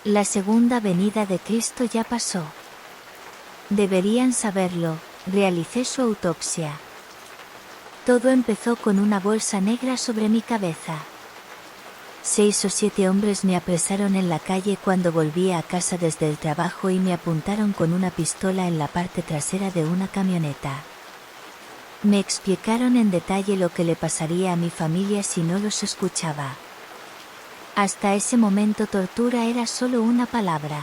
La segunda venida de Cristo ya pasó. Deberían saberlo, realicé su autopsia. Todo empezó con una bolsa negra sobre mi cabeza. 6 o 7 hombres me apresaron en la calle cuando volvía a casa desde el trabajo y me apuntaron con una pistola en la parte trasera de una camioneta. Me explicaron en detalle lo que le pasaría a mi familia si no los escuchaba. Hasta ese momento tortura era solo una palabra.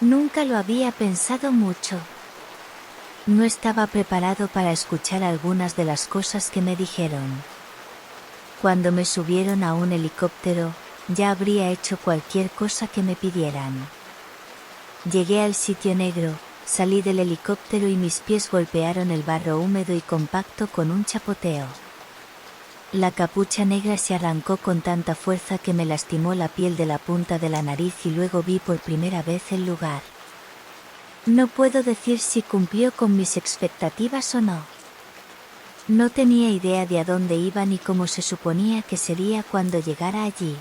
Nunca lo había pensado mucho. No estaba preparado para escuchar algunas de las cosas que me dijeron. Cuando me subieron a un helicóptero, ya habría hecho cualquier cosa que me pidieran. Llegué al sitio negro, salí del helicóptero y mis pies golpearon el barro húmedo y compacto con un chapoteo. La capucha negra se arrancó con tanta fuerza que me lastimó la piel de la punta de la nariz y luego vi por primera vez el lugar. No puedo decir si cumplió con mis expectativas o no. No tenía idea de a dónde iba ni cómo se suponía que sería cuando llegara allí.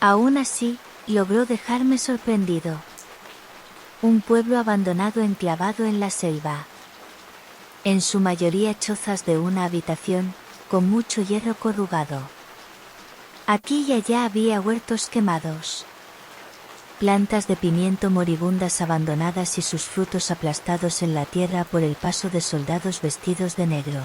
Aún así, logró dejarme sorprendido. Un pueblo abandonado enclavado en la selva. En su mayoría chozas de una habitación, con mucho hierro corrugado. Aquí y allá había huertos quemados. Plantas de pimiento moribundas abandonadas y sus frutos aplastados en la tierra por el paso de soldados vestidos de negro.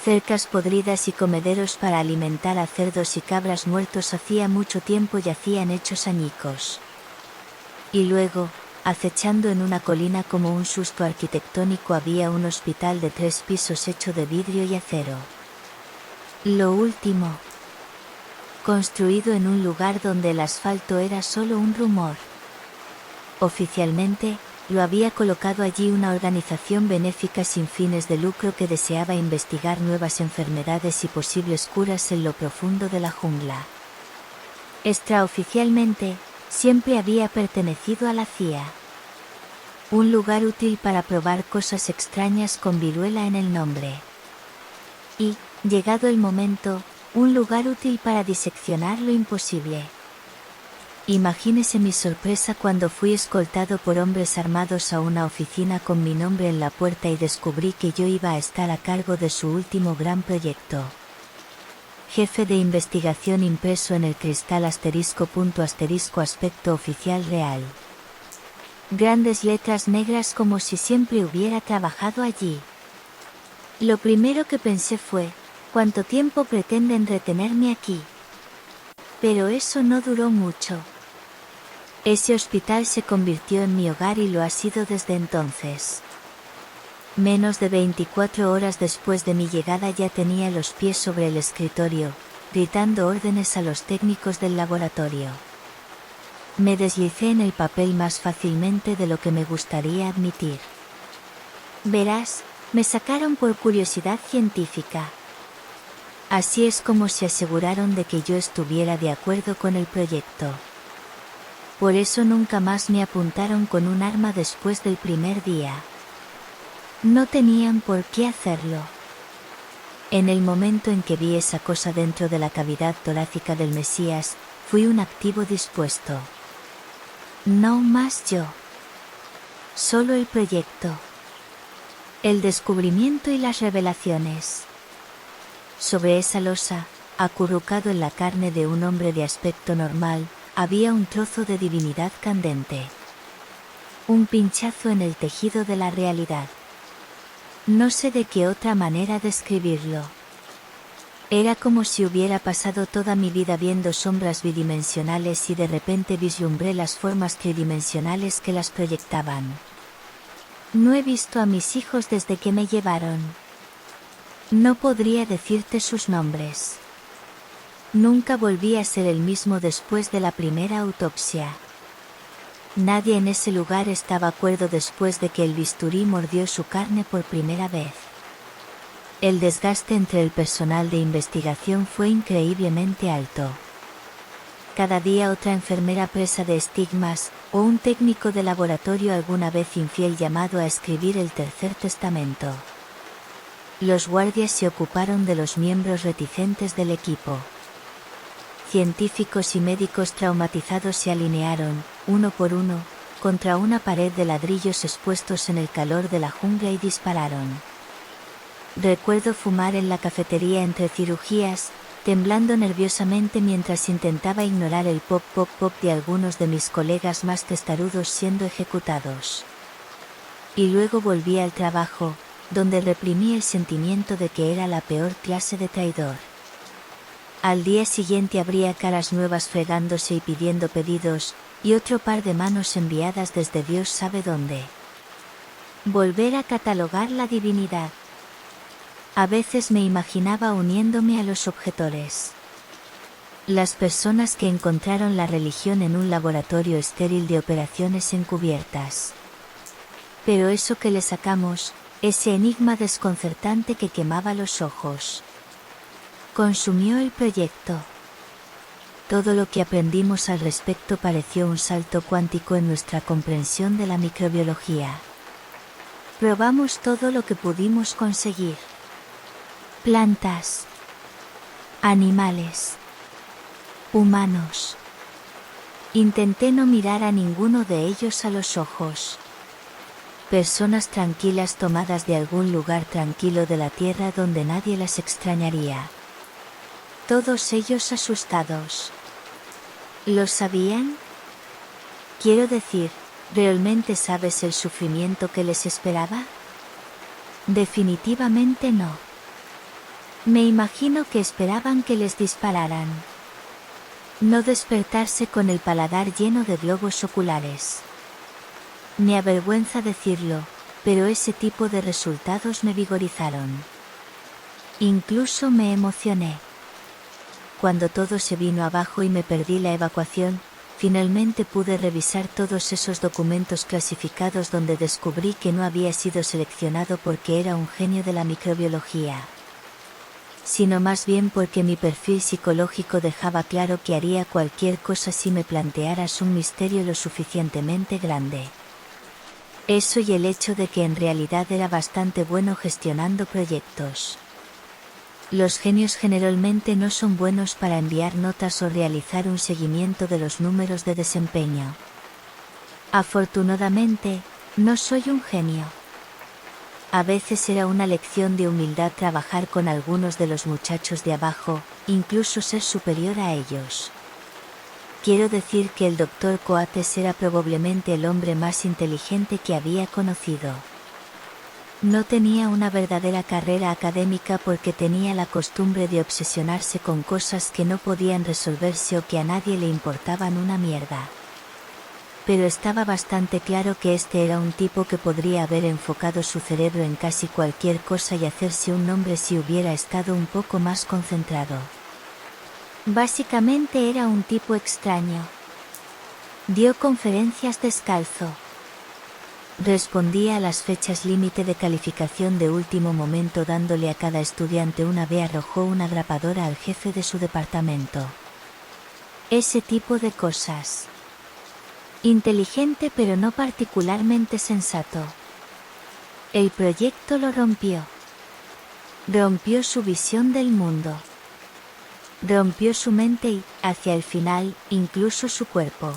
Cercas podridas y comederos para alimentar a cerdos y cabras muertos hacía mucho tiempo yacían hechos añicos. Y luego, acechando en una colina como un susto arquitectónico había un hospital de 3 pisos hecho de vidrio y acero. Lo último. Construido en un lugar donde el asfalto era solo un rumor. Oficialmente, lo había colocado allí una organización benéfica sin fines de lucro que deseaba investigar nuevas enfermedades y posibles curas en lo profundo de la jungla. Extraoficialmente, siempre había pertenecido a la CIA. Un lugar útil para probar cosas extrañas con viruela en el nombre. Y, llegado el momento, un lugar útil para diseccionar lo imposible. Imagínese mi sorpresa cuando fui escoltado por hombres armados a una oficina con mi nombre en la puerta y descubrí que yo iba a estar a cargo de su último gran proyecto. Jefe de investigación impreso en el cristal ***, aspecto oficial real. Grandes letras negras como si siempre hubiera trabajado allí. Lo primero que pensé fue, ¿cuánto tiempo pretenden retenerme aquí? Pero eso no duró mucho. Ese hospital se convirtió en mi hogar y lo ha sido desde entonces. Menos de 24 horas después de mi llegada ya tenía los pies sobre el escritorio, gritando órdenes a los técnicos del laboratorio. Me deslicé en el papel más fácilmente de lo que me gustaría admitir. Verás, me sacaron por curiosidad científica. Así es como se aseguraron de que yo estuviera de acuerdo con el proyecto. Por eso nunca más me apuntaron con un arma después del primer día. No tenían por qué hacerlo. En el momento en que vi esa cosa dentro de la cavidad torácica del Mesías, fui un activo dispuesto. No más yo. Solo el proyecto. El descubrimiento y las revelaciones. Sobre esa losa, acurrucado en la carne de un hombre de aspecto normal, había un trozo de divinidad candente. Un pinchazo en el tejido de la realidad. No sé de qué otra manera describirlo. Era como si hubiera pasado toda mi vida viendo sombras bidimensionales y de repente vislumbré las formas tridimensionales que las proyectaban. No he visto a mis hijos desde que me llevaron. No podría decirte sus nombres. Nunca volví a ser el mismo después de la primera autopsia. Nadie en ese lugar estaba cuerdo después de que el bisturí mordió su carne por primera vez. El desgaste entre el personal de investigación fue increíblemente alto. Cada día otra enfermera presa de estigmas, o un técnico de laboratorio alguna vez infiel llamado a escribir el tercer testamento. Los guardias se ocuparon de los miembros reticentes del equipo. Científicos y médicos traumatizados se alinearon, uno por uno, contra una pared de ladrillos expuestos en el calor de la jungla y dispararon. Recuerdo fumar en la cafetería entre cirugías, temblando nerviosamente mientras intentaba ignorar el pop pop pop de algunos de mis colegas más testarudos siendo ejecutados. Y luego volví al trabajo, donde reprimí el sentimiento de que era la peor clase de traidor. Al día siguiente habría caras nuevas fregándose y pidiendo pedidos, y otro par de manos enviadas desde Dios sabe dónde. Volver a catalogar la divinidad. A veces me imaginaba uniéndome a los objetores. Las personas que encontraron la religión en un laboratorio estéril de operaciones encubiertas. Pero eso que le sacamos, ese enigma desconcertante que quemaba los ojos. Consumió el proyecto. Todo lo que aprendimos al respecto pareció un salto cuántico en nuestra comprensión de la microbiología. Probamos todo lo que pudimos conseguir. Plantas, animales, humanos. Intenté no mirar a ninguno de ellos a los ojos. Personas tranquilas tomadas de algún lugar tranquilo de la tierra donde nadie las extrañaría. Todos ellos asustados. ¿Lo sabían? Quiero decir, ¿realmente sabes el sufrimiento que les esperaba? Definitivamente no. Me imagino que esperaban que les dispararan. No despertarse con el paladar lleno de globos oculares. Me avergüenza decirlo, pero ese tipo de resultados me vigorizaron. Incluso me emocioné. Cuando todo se vino abajo y me perdí la evacuación, finalmente pude revisar todos esos documentos clasificados donde descubrí que no había sido seleccionado porque era un genio de la microbiología, sino más bien porque mi perfil psicológico dejaba claro que haría cualquier cosa si me plantearas un misterio lo suficientemente grande. Eso y el hecho de que en realidad era bastante bueno gestionando proyectos. Los genios generalmente no son buenos para enviar notas o realizar un seguimiento de los números de desempeño. Afortunadamente, no soy un genio. A veces era una lección de humildad trabajar con algunos de los muchachos de abajo, incluso ser superior a ellos. Quiero decir que el Dr. Coates era probablemente el hombre más inteligente que había conocido. No tenía una verdadera carrera académica porque tenía la costumbre de obsesionarse con cosas que no podían resolverse o que a nadie le importaban una mierda. Pero estaba bastante claro que este era un tipo que podría haber enfocado su cerebro en casi cualquier cosa y hacerse un nombre si hubiera estado un poco más concentrado. Básicamente era un tipo extraño. Dio conferencias descalzo. Respondía a las fechas límite de calificación de último momento dándole a cada estudiante una B. Arrojó una grapadora al jefe de su departamento. Ese tipo de cosas. Inteligente pero no particularmente sensato. El proyecto lo rompió. Rompió su visión del mundo. Rompió su mente y, hacia el final, incluso su cuerpo.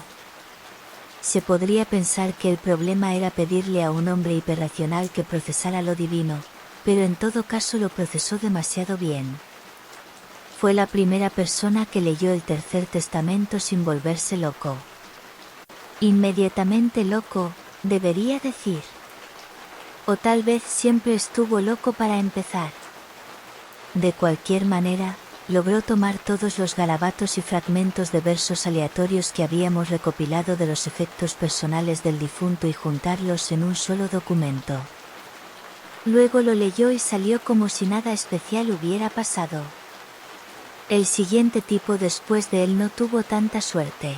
Se podría pensar que el problema era pedirle a un hombre hiperracional que procesara lo divino, pero en todo caso lo procesó demasiado bien. Fue la primera persona que leyó el Tercer Testamento sin volverse loco. Inmediatamente loco, debería decir. O tal vez siempre estuvo loco para empezar. De cualquier manera, logró tomar todos los garabatos y fragmentos de versos aleatorios que habíamos recopilado de los efectos personales del difunto y juntarlos en un solo documento. Luego lo leyó y salió como si nada especial hubiera pasado. El siguiente tipo después de él no tuvo tanta suerte.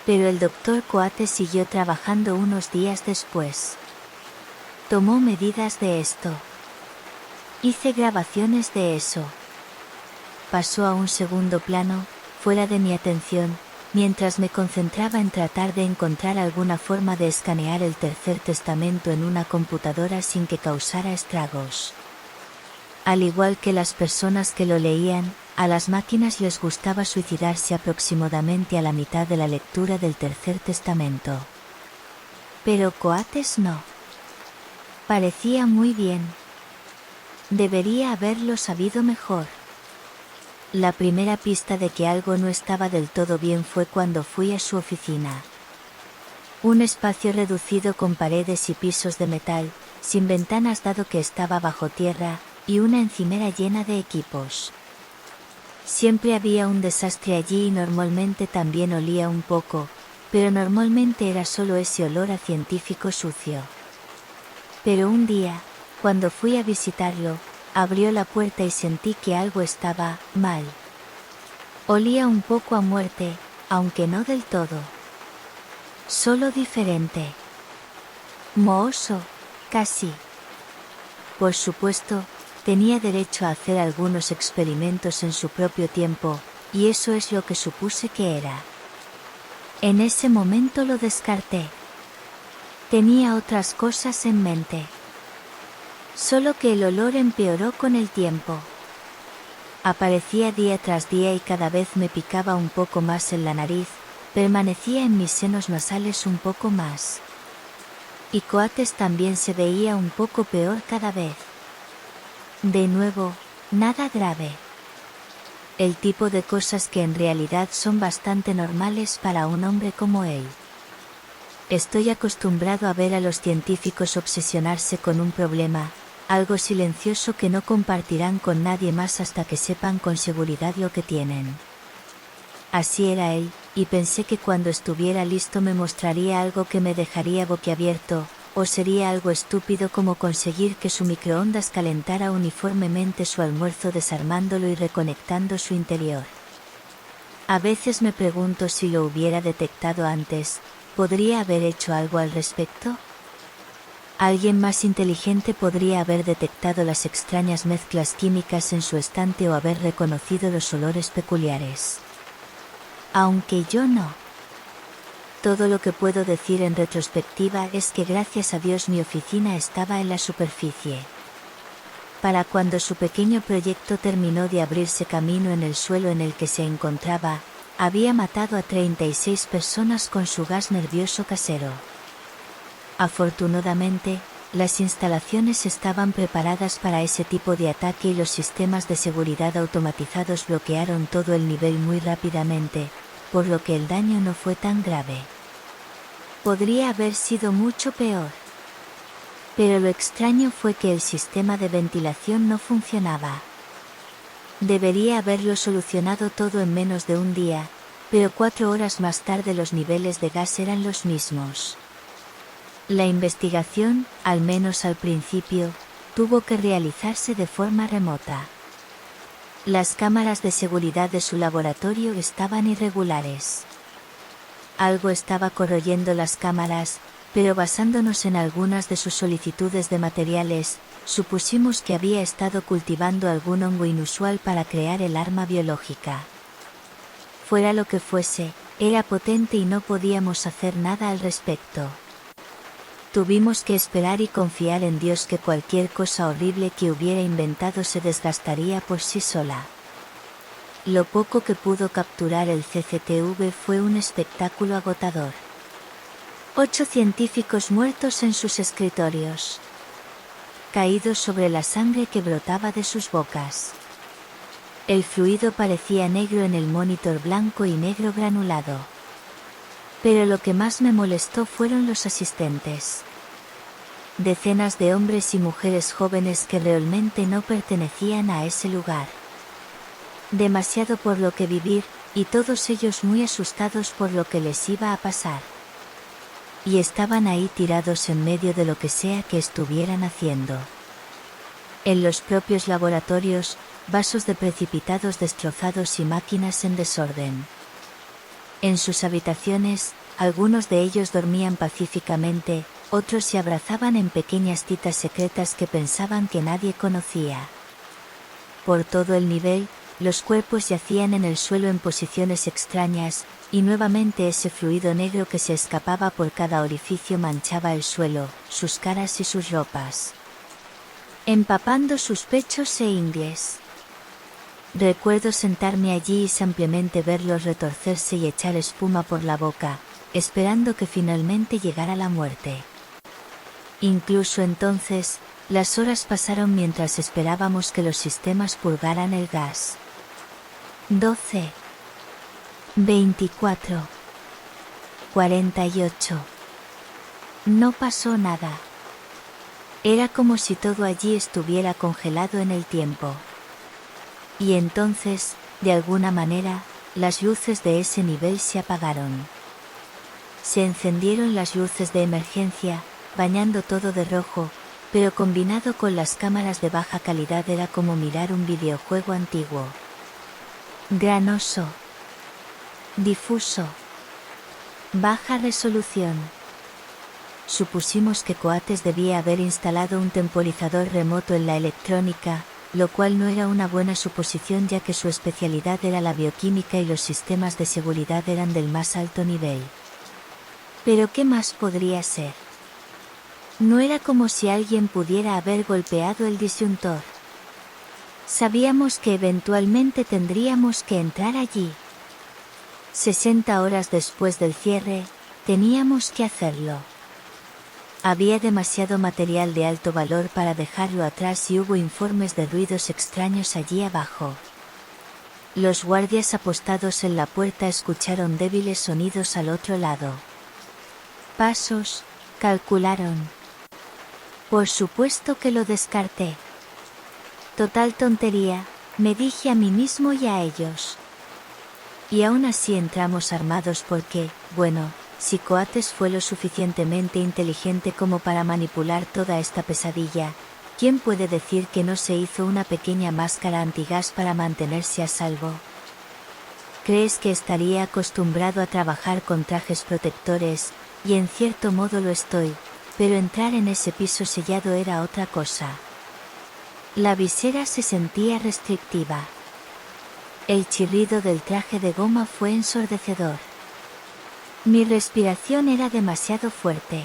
Pero el Dr. Coates siguió trabajando unos días después. Tomó medidas de esto. Hice grabaciones de eso. Pasó a un segundo plano, fuera de mi atención, mientras me concentraba en tratar de encontrar alguna forma de escanear el Tercer Testamento en una computadora sin que causara estragos. Al igual que las personas que lo leían, A las máquinas les gustaba suicidarse aproximadamente a la mitad de la lectura del Tercer Testamento. Pero Coates no. Parecía muy bien. Debería haberlo sabido mejor. La primera pista de que algo no estaba del todo bien fue cuando fui a su oficina. Un espacio reducido con paredes y pisos de metal, sin ventanas dado que estaba bajo tierra, y una encimera llena de equipos. Siempre había un desastre allí y normalmente también olía un poco, pero normalmente era solo ese olor a científico sucio. Pero un día, cuando fui a visitarlo, abrió la puerta y sentí que algo estaba mal. Olía un poco a muerte, aunque no del todo. Solo diferente. Mohoso, casi. Por supuesto, tenía derecho a hacer algunos experimentos en su propio tiempo, y eso es lo que supuse que era. En ese momento lo descarté. Tenía otras cosas en mente. Solo que el olor empeoró con el tiempo. Aparecía día tras día y cada vez me picaba un poco más en la nariz, permanecía en mis senos nasales un poco más. Y Coates también se veía un poco peor cada vez. De nuevo, nada grave. El tipo de cosas que en realidad son bastante normales para un hombre como él. Estoy acostumbrado a ver a los científicos obsesionarse con un problema, algo silencioso que no compartirán con nadie más hasta que sepan con seguridad lo que tienen. Así era él, y pensé que cuando estuviera listo me mostraría algo que me dejaría boquiabierto, o sería algo estúpido como conseguir que su microondas calentara uniformemente su almuerzo desarmándolo y reconectando su interior. A veces me pregunto si lo hubiera detectado antes, ¿podría haber hecho algo al respecto? Alguien más inteligente podría haber detectado las extrañas mezclas químicas en su estante o haber reconocido los olores peculiares. Aunque yo no. Todo lo que puedo decir en retrospectiva es que gracias a Dios mi oficina estaba en la superficie. Para cuando su pequeño proyecto terminó de abrirse camino en el suelo en el que se encontraba, había matado a 36 personas con su gas nervioso casero. Afortunadamente, las instalaciones estaban preparadas para ese tipo de ataque y los sistemas de seguridad automatizados bloquearon todo el nivel muy rápidamente, por lo que el daño no fue tan grave. Podría haber sido mucho peor. Pero lo extraño fue que el sistema de ventilación no funcionaba. Debería haberlo solucionado todo en menos de un día, pero 4 horas más tarde los niveles de gas eran los mismos. La investigación, al menos al principio, tuvo que realizarse de forma remota. Las cámaras de seguridad de su laboratorio estaban irregulares. Algo estaba corroyendo las cámaras, pero basándonos en algunas de sus solicitudes de materiales, supusimos que había estado cultivando algún hongo inusual para crear el arma biológica. Fuera lo que fuese, era potente y no podíamos hacer nada al respecto. Tuvimos que esperar y confiar en Dios que cualquier cosa horrible que hubiera inventado se desgastaría por sí sola. Lo poco que pudo capturar el CCTV fue un espectáculo agotador. 8 científicos muertos en sus escritorios, caídos sobre la sangre que brotaba de sus bocas. El fluido parecía negro en el monitor blanco y negro granulado. Pero lo que más me molestó fueron los asistentes. Decenas de hombres y mujeres jóvenes que realmente no pertenecían a ese lugar. Demasiado por lo que vivir, y todos ellos muy asustados por lo que les iba a pasar. Y estaban ahí tirados en medio de lo que sea que estuvieran haciendo. En los propios laboratorios, vasos de precipitados destrozados y máquinas en desorden. En sus habitaciones, algunos de ellos dormían pacíficamente, otros se abrazaban en pequeñas citas secretas que pensaban que nadie conocía. Por todo el nivel, los cuerpos yacían en el suelo en posiciones extrañas, y nuevamente ese fluido negro que se escapaba por cada orificio manchaba el suelo, sus caras y sus ropas, empapando sus pechos e ingles. Recuerdo sentarme allí y simplemente verlos retorcerse y echar espuma por la boca, esperando que finalmente llegara la muerte. Incluso entonces, las horas pasaron mientras esperábamos que los sistemas purgaran el gas. 12. 24. 48. No pasó nada. Era como si todo allí estuviera congelado en el tiempo. Y entonces, de alguna manera, las luces de ese nivel se apagaron. Se encendieron las luces de emergencia, bañando todo de rojo, pero combinado con las cámaras de baja calidad era como mirar un videojuego antiguo. Granoso. Difuso. Baja resolución. Supusimos que Coates debía haber instalado un temporizador remoto en la electrónica, lo cual no era una buena suposición ya que su especialidad era la bioquímica y los sistemas de seguridad eran del más alto nivel. Pero ¿qué más podría ser? No era como si alguien pudiera haber golpeado el disyuntor. Sabíamos que eventualmente tendríamos que entrar allí. 60 horas después del cierre, teníamos que hacerlo. Había demasiado material de alto valor para dejarlo atrás y hubo informes de ruidos extraños allí abajo. Los guardias apostados en la puerta escucharon débiles sonidos al otro lado. Pasos, calcularon. Por supuesto que lo descarté. Total tontería, me dije a mí mismo y a ellos. Y aún así entramos armados porque, bueno, si Coates fue lo suficientemente inteligente como para manipular toda esta pesadilla, ¿quién puede decir que no se hizo una pequeña máscara antigas para mantenerse a salvo? ¿Crees que estaría acostumbrado a trabajar con trajes protectores? Y en cierto modo lo estoy, pero entrar en ese piso sellado era otra cosa. La visera se sentía restrictiva. El chirrido del traje de goma fue ensordecedor. Mi respiración era demasiado fuerte.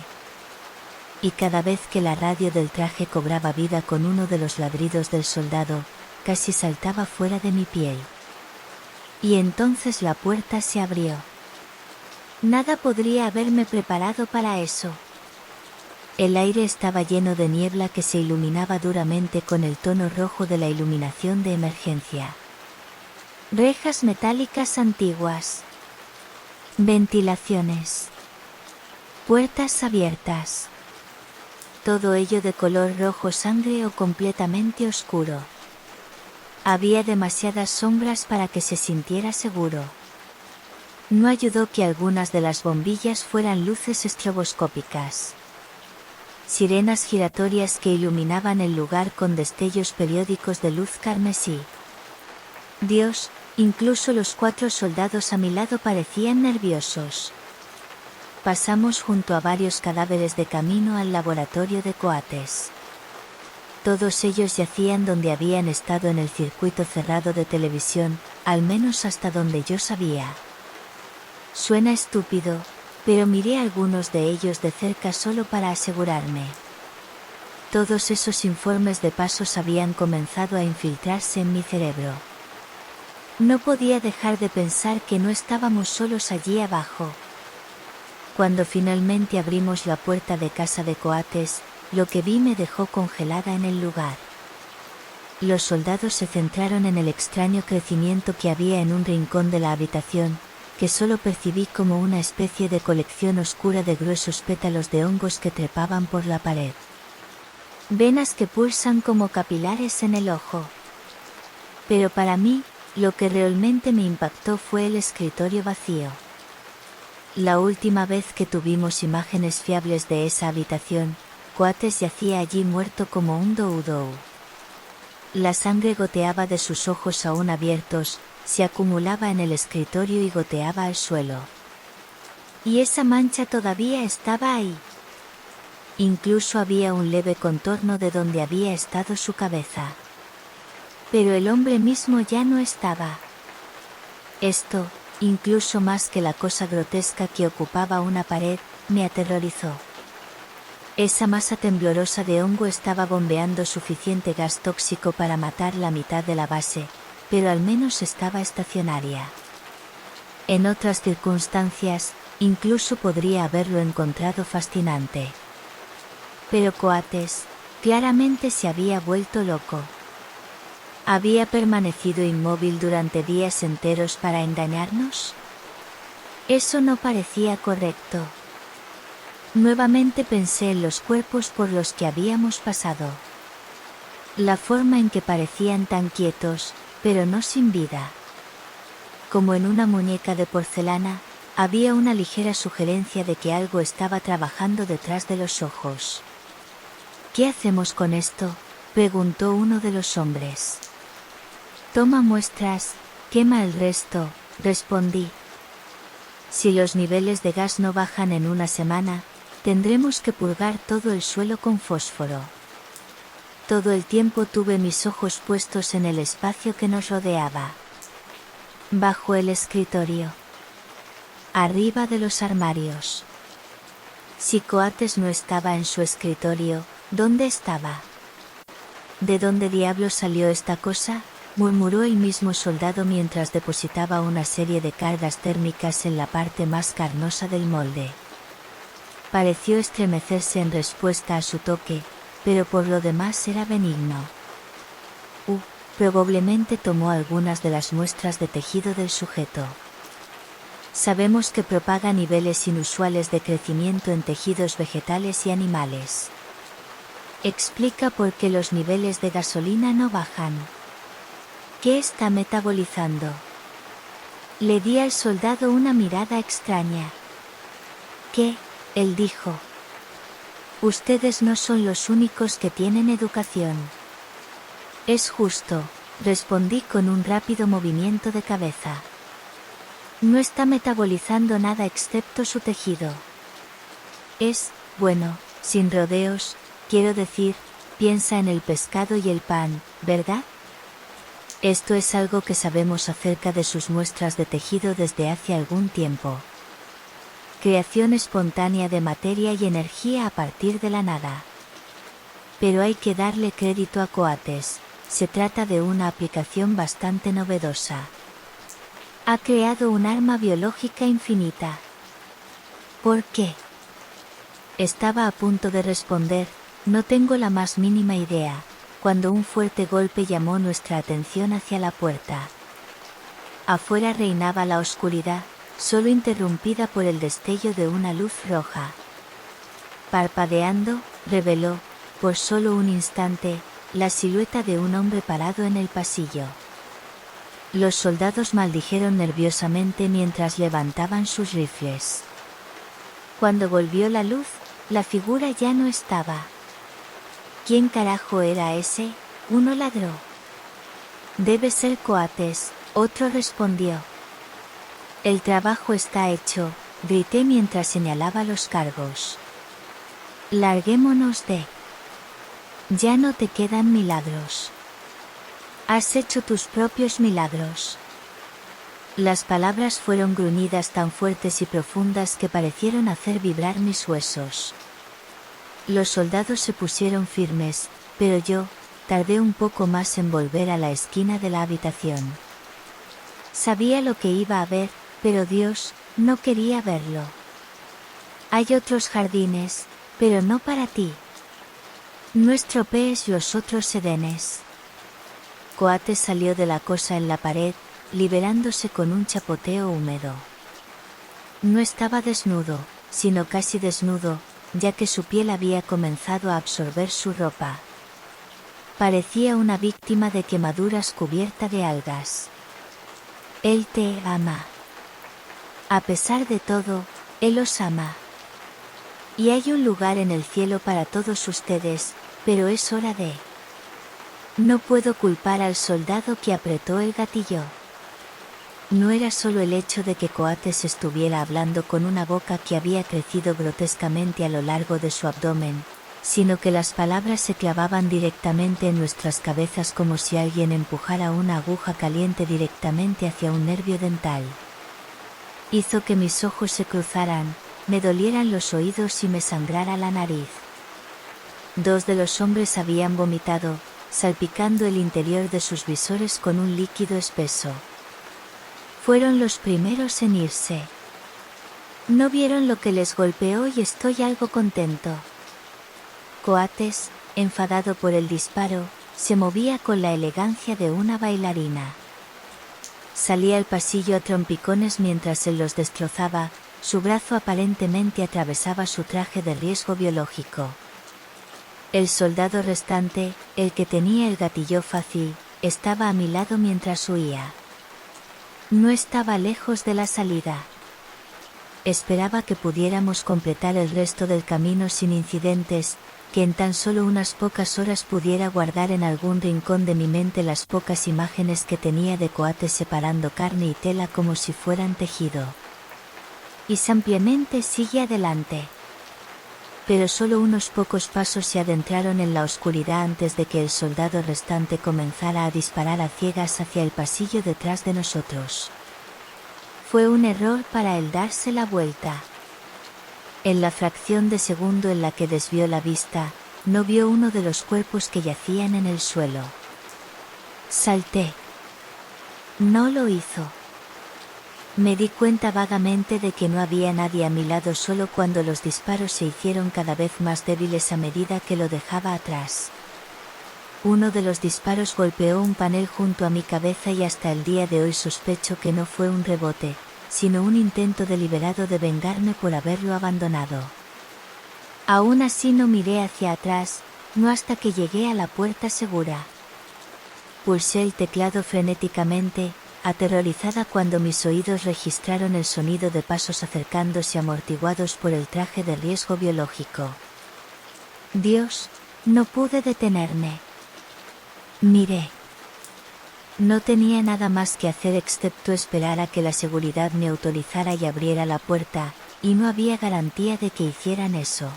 Y cada vez que la radio del traje cobraba vida con uno de los ladridos del soldado, casi saltaba fuera de mi piel. Y entonces la puerta se abrió. Nada podría haberme preparado para eso. El aire estaba lleno de niebla que se iluminaba duramente con el tono rojo de la iluminación de emergencia. Rejas metálicas antiguas. Ventilaciones. Puertas abiertas. Todo ello de color rojo sangre o completamente oscuro. Había demasiadas sombras para que se sintiera seguro. No ayudó que algunas de las bombillas fueran luces estroboscópicas. Sirenas giratorias que iluminaban el lugar con destellos periódicos de luz carmesí. Dios, incluso los 4 soldados a mi lado parecían nerviosos. Pasamos junto a varios cadáveres de camino al laboratorio de Coates. Todos ellos yacían donde habían estado en el circuito cerrado de televisión, al menos hasta donde yo sabía. Suena estúpido, pero miré algunos de ellos de cerca solo para asegurarme. Todos esos informes de pasos habían comenzado a infiltrarse en mi cerebro. No podía dejar de pensar que no estábamos solos allí abajo. Cuando finalmente abrimos la puerta de casa de Coates, lo que vi me dejó congelada en el lugar. Los soldados se centraron en el extraño crecimiento que había en un rincón de la habitación, que solo percibí como una especie de colección oscura de gruesos pétalos de hongos que trepaban por la pared. Venas que pulsan como capilares en el ojo. Pero para mí, lo que realmente me impactó fue el escritorio vacío. La última vez que tuvimos imágenes fiables de esa habitación, Coates yacía allí muerto como un doudou. La sangre goteaba de sus ojos aún abiertos, se acumulaba en el escritorio y goteaba al suelo. Y esa mancha todavía estaba ahí. Incluso había un leve contorno de donde había estado su cabeza. Pero el hombre mismo ya no estaba. Esto, incluso más que la cosa grotesca que ocupaba una pared, me aterrorizó. Esa masa temblorosa de hongo estaba bombeando suficiente gas tóxico para matar la mitad de la base, pero al menos estaba estacionaria. En otras circunstancias, incluso podría haberlo encontrado fascinante. Pero Coates, claramente se había vuelto loco. ¿Había permanecido inmóvil durante días enteros para engañarnos? Eso no parecía correcto. Nuevamente pensé en los cuerpos por los que habíamos pasado. La forma en que parecían tan quietos, pero no sin vida. Como en una muñeca de porcelana, había una ligera sugerencia de que algo estaba trabajando detrás de los ojos. ¿Qué hacemos con esto?, preguntó uno de los hombres. Toma muestras, quema el resto, respondí. Si los niveles de gas no bajan en una semana, tendremos que purgar todo el suelo con fósforo. Todo el tiempo tuve mis ojos puestos en el espacio que nos rodeaba. Bajo el escritorio. Arriba de los armarios. Si Coates no estaba en su escritorio, ¿dónde estaba? ¿De dónde diablos salió esta cosa?, murmuró el mismo soldado mientras depositaba una serie de cargas térmicas en la parte más carnosa del molde. Pareció estremecerse en respuesta a su toque, pero por lo demás era benigno. Probablemente tomó algunas de las muestras de tejido del sujeto. Sabemos que propaga niveles inusuales de crecimiento en tejidos vegetales y animales. Explica por qué los niveles de gasolina no bajan. ¿Qué está metabolizando? Le di al soldado una mirada extraña. ¿Qué?, él dijo. Ustedes no son los únicos que tienen educación. Es justo, respondí con un rápido movimiento de cabeza. No está metabolizando nada excepto su tejido. Bueno, sin rodeos, quiero decir, piensa en el pescado y el pan, ¿verdad? Esto es algo que sabemos acerca de sus muestras de tejido desde hace algún tiempo. Creación espontánea de materia y energía a partir de la nada. Pero hay que darle crédito a Coates, se trata de una aplicación bastante novedosa. Ha creado un arma biológica infinita. ¿Por qué? Estaba a punto de responder, no tengo la más mínima idea, cuando un fuerte golpe llamó nuestra atención hacia la puerta. Afuera reinaba la oscuridad, solo interrumpida por el destello de una luz roja. Parpadeando, reveló, por solo un instante, la silueta de un hombre parado en el pasillo. Los soldados maldijeron nerviosamente mientras levantaban sus rifles. Cuando volvió la luz, la figura ya no estaba. ¿Quién carajo era ese?, uno ladró. Debe ser Coates, otro respondió. El trabajo está hecho, grité mientras señalaba los cargos. Larguémonos de. Ya no te quedan milagros. Has hecho tus propios milagros. Las palabras fueron gruñidas tan fuertes y profundas que parecieron hacer vibrar mis huesos. Los soldados se pusieron firmes, pero yo, tardé un poco más en volver a la esquina de la habitación. Sabía lo que iba a ver, pero Dios, no quería verlo. Hay otros jardines, pero no para ti. No estropees los otros edenes. Coates salió de la cosa en la pared, liberándose con un chapoteo húmedo. No estaba desnudo, sino casi desnudo, ya que su piel había comenzado a absorber su ropa. Parecía una víctima de quemaduras cubierta de algas. Él te ama. A pesar de todo, Él os ama. Y hay un lugar en el cielo para todos ustedes, pero es hora de... No puedo culpar al soldado que apretó el gatillo. No era solo el hecho de que Coates estuviera hablando con una boca que había crecido grotescamente a lo largo de su abdomen, sino que las palabras se clavaban directamente en nuestras cabezas como si alguien empujara una aguja caliente directamente hacia un nervio dental. Hizo que mis ojos se cruzaran, me dolieran los oídos y me sangrara la nariz. Dos de los hombres habían vomitado, salpicando el interior de sus visores con un líquido espeso. Fueron los primeros en irse. No vieron lo que les golpeó y estoy algo contento. Coates, enfadado por el disparo, se movía con la elegancia de una bailarina. Salía al pasillo a trompicones mientras él los destrozaba, su brazo aparentemente atravesaba su traje de riesgo biológico. El soldado restante, el que tenía el gatillo fácil, estaba a mi lado mientras huía. No estaba lejos de la salida. Esperaba que pudiéramos completar el resto del camino sin incidentes, que en tan solo unas pocas horas pudiera guardar en algún rincón de mi mente las pocas imágenes que tenía de Coates separando carne y tela como si fueran tejido. Y simplemente sigue adelante. Pero solo unos pocos pasos se adentraron en la oscuridad antes de que el soldado restante comenzara a disparar a ciegas hacia el pasillo detrás de nosotros. Fue un error para él darse la vuelta. En la fracción de segundo en la que desvió la vista, no vio uno de los cuerpos que yacían en el suelo. Salté. No lo hizo. Me di cuenta vagamente de que no había nadie a mi lado solo cuando los disparos se hicieron cada vez más débiles a medida que lo dejaba atrás. Uno de los disparos golpeó un panel junto a mi cabeza y hasta el día de hoy sospecho que no fue un rebote, sino un intento deliberado de vengarme por haberlo abandonado. Aún así no miré hacia atrás, no hasta que llegué a la puerta segura. Pulsé el teclado frenéticamente, aterrorizada cuando mis oídos registraron el sonido de pasos acercándose amortiguados por el traje de riesgo biológico. Dios, no pude detenerme. Miré. No tenía nada más que hacer excepto esperar a que la seguridad me autorizara y abriera la puerta, y no había garantía de que hicieran eso.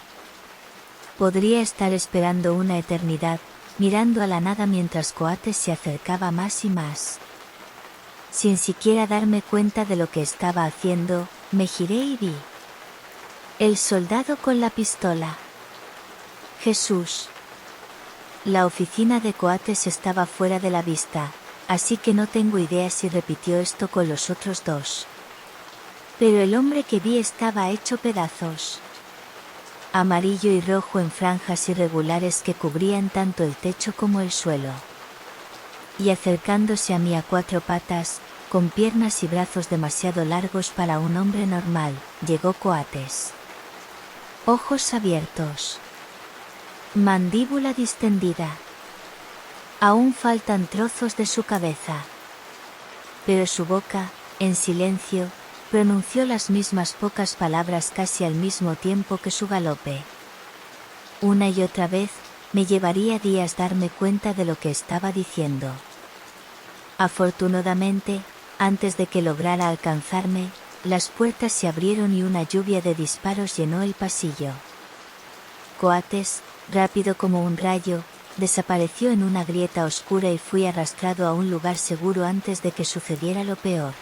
Podría estar esperando una eternidad, mirando a la nada mientras Coates se acercaba más y más. Sin siquiera darme cuenta de lo que estaba haciendo, me giré y vi. El soldado con la pistola. Jesús. La oficina de Coates estaba fuera de la vista, así que no tengo idea si repitió esto con los otros dos. Pero el hombre que vi estaba hecho pedazos. Amarillo y rojo en franjas irregulares que cubrían tanto el techo como el suelo. Y acercándose a mí a cuatro patas, con piernas y brazos demasiado largos para un hombre normal, llegó Coates. Ojos abiertos. Mandíbula distendida. Aún faltan trozos de su cabeza. Pero su boca, en silencio, pronunció las mismas pocas palabras casi al mismo tiempo que su galope. Una y otra vez, me llevaría días darme cuenta de lo que estaba diciendo. Afortunadamente, antes de que lograra alcanzarme, las puertas se abrieron y una lluvia de disparos llenó el pasillo. Coates, rápido como un rayo, desapareció en una grieta oscura y fui arrastrado a un lugar seguro antes de que sucediera lo peor.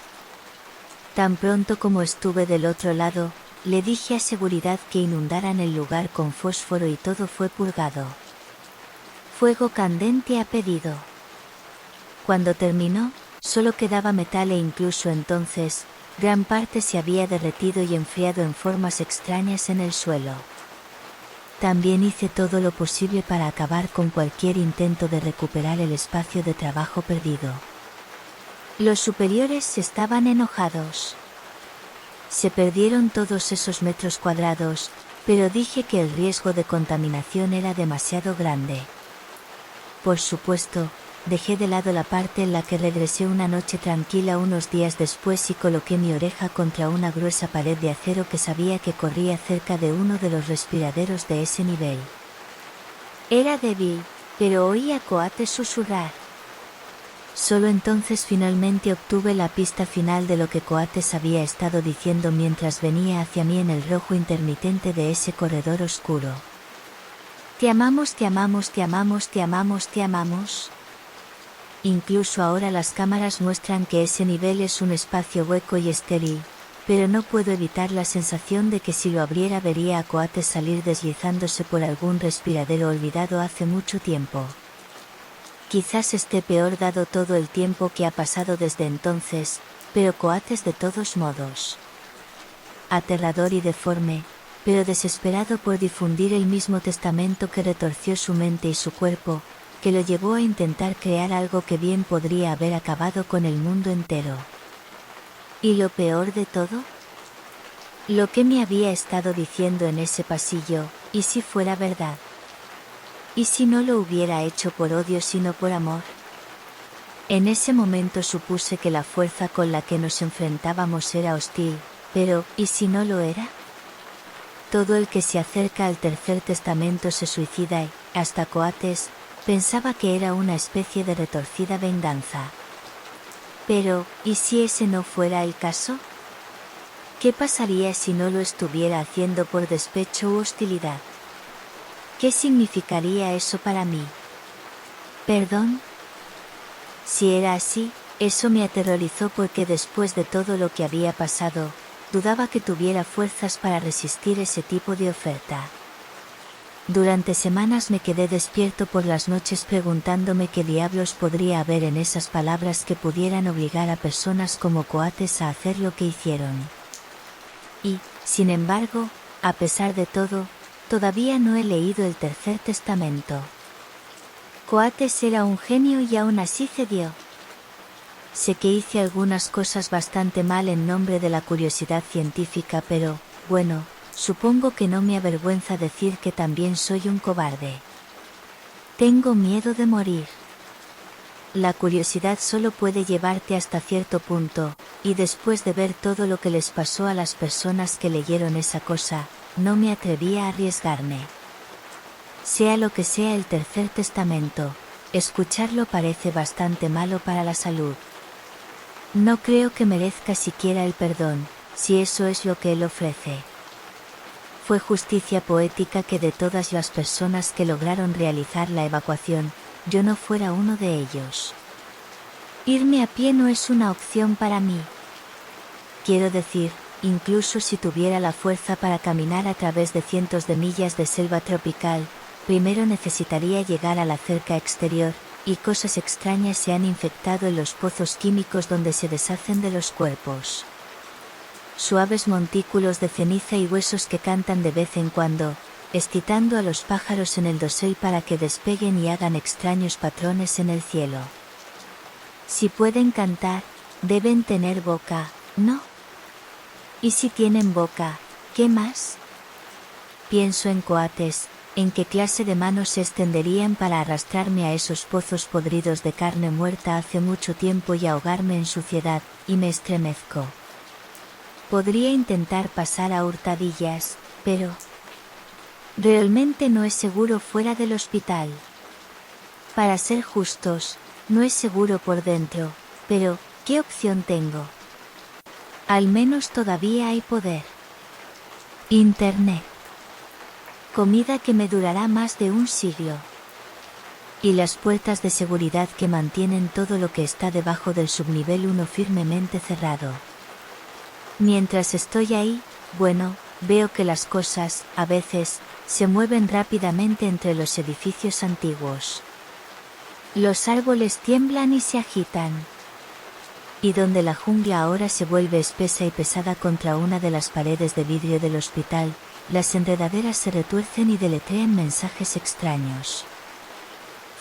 Tan pronto como estuve del otro lado, le dije a seguridad que inundaran el lugar con fósforo y todo fue purgado. Fuego candente a pedido. Cuando terminó, solo quedaba metal e incluso entonces, gran parte se había derretido y enfriado en formas extrañas en el suelo. También hice todo lo posible para acabar con cualquier intento de recuperar el espacio de trabajo perdido. Los superiores estaban enojados. Se perdieron todos esos metros cuadrados, pero dije que el riesgo de contaminación era demasiado grande. Por supuesto, dejé de lado la parte en la que regresé una noche tranquila unos días después y coloqué mi oreja contra una gruesa pared de acero que sabía que corría cerca de uno de los respiraderos de ese nivel. Era débil, pero oí a Coates susurrar. Solo entonces finalmente obtuve la pista final de lo que Coates había estado diciendo mientras venía hacia mí en el rojo intermitente de ese corredor oscuro. Te amamos, te amamos, te amamos, te amamos, te amamos. Incluso ahora las cámaras muestran que ese nivel es un espacio hueco y estéril, pero no puedo evitar la sensación de que si lo abriera vería a Coates salir deslizándose por algún respiradero olvidado hace mucho tiempo. Quizás esté peor dado todo el tiempo que ha pasado desde entonces, pero Coates de todos modos. Aterrador y deforme, pero desesperado por difundir el mismo testamento que retorció su mente y su cuerpo, que lo llevó a intentar crear algo que bien podría haber acabado con el mundo entero. ¿Y lo peor de todo? Lo que me había estado diciendo en ese pasillo, ¿y si fuera verdad? ¿Y si no lo hubiera hecho por odio sino por amor? En ese momento supuse que la fuerza con la que nos enfrentábamos era hostil, pero ¿y si no lo era? Todo el que se acerca al tercer testamento se suicida y, hasta Coates, pensaba que era una especie de retorcida venganza. Pero, ¿y si ese no fuera el caso? ¿Qué pasaría si no lo estuviera haciendo por despecho u hostilidad? ¿Qué significaría eso para mí? ¿Perdón? Si era así, eso me aterrorizó porque después de todo lo que había pasado, dudaba que tuviera fuerzas para resistir ese tipo de oferta. Durante semanas me quedé despierto por las noches preguntándome qué diablos podría haber en esas palabras que pudieran obligar a personas como Coates a hacer lo que hicieron. Y, sin embargo, a pesar de todo, todavía no he leído el tercer testamento. Coates era un genio y aún así cedió. Sé que hice algunas cosas bastante mal en nombre de la curiosidad científica, pero, bueno, supongo que no me avergüenza decir que también soy un cobarde. Tengo miedo de morir. La curiosidad solo puede llevarte hasta cierto punto, y después de ver todo lo que les pasó a las personas que leyeron esa cosa, no me atreví a arriesgarme. Sea lo que sea el tercer testamento, escucharlo parece bastante malo para la salud. No creo que merezca siquiera el perdón, si eso es lo que él ofrece. Fue justicia poética que de todas las personas que lograron realizar la evacuación, yo no fuera uno de ellos. Irme a pie no es una opción para mí. Quiero decir, incluso si tuviera la fuerza para caminar a través de cientos de millas de selva tropical, primero necesitaría llegar a la cerca exterior, y cosas extrañas se han infectado en los pozos químicos donde se deshacen de los cuerpos. Suaves montículos de ceniza y huesos que cantan de vez en cuando, excitando a los pájaros en el dosel para que despeguen y hagan extraños patrones en el cielo. Si pueden cantar, deben tener boca, ¿no? Y si tienen boca, ¿qué más? Pienso en Coates, en qué clase de manos se extenderían para arrastrarme a esos pozos podridos de carne muerta hace mucho tiempo y ahogarme en suciedad, y me estremezco. Podría intentar pasar a hurtadillas, pero realmente no es seguro fuera del hospital. Para ser justos, no es seguro por dentro, pero ¿qué opción tengo? Al menos todavía hay poder. Internet. Comida que me durará más de un siglo. Y las puertas de seguridad que mantienen todo lo que está debajo del subnivel 1 firmemente cerrado. Mientras estoy ahí, bueno, veo que las cosas, a veces, se mueven rápidamente entre los edificios antiguos. Los árboles tiemblan y se agitan. Y donde la jungla ahora se vuelve espesa y pesada contra una de las paredes de vidrio del hospital, las enredaderas se retuercen y deletrean mensajes extraños.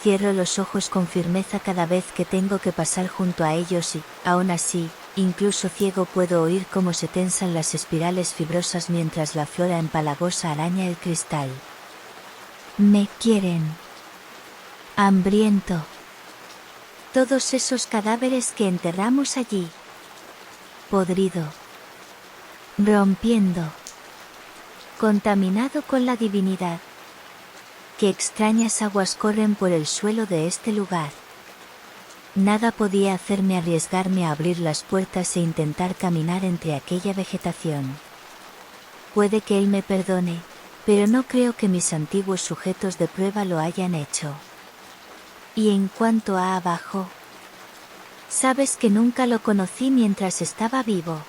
Cierro los ojos con firmeza cada vez que tengo que pasar junto a ellos y, aún así, incluso ciego puedo oír cómo se tensan las espirales fibrosas mientras la flora empalagosa araña el cristal. Me quieren. Hambriento. Todos esos cadáveres que enterramos allí. Podrido. Rompiendo. Contaminado con la divinidad. Qué extrañas aguas corren por el suelo de este lugar. Nada podía hacerme arriesgarme a abrir las puertas e intentar caminar entre aquella vegetación. Puede que él me perdone, pero no creo que mis antiguos sujetos de prueba lo hayan hecho. Y en cuanto a abajo, sabes que nunca lo conocí mientras estaba vivo.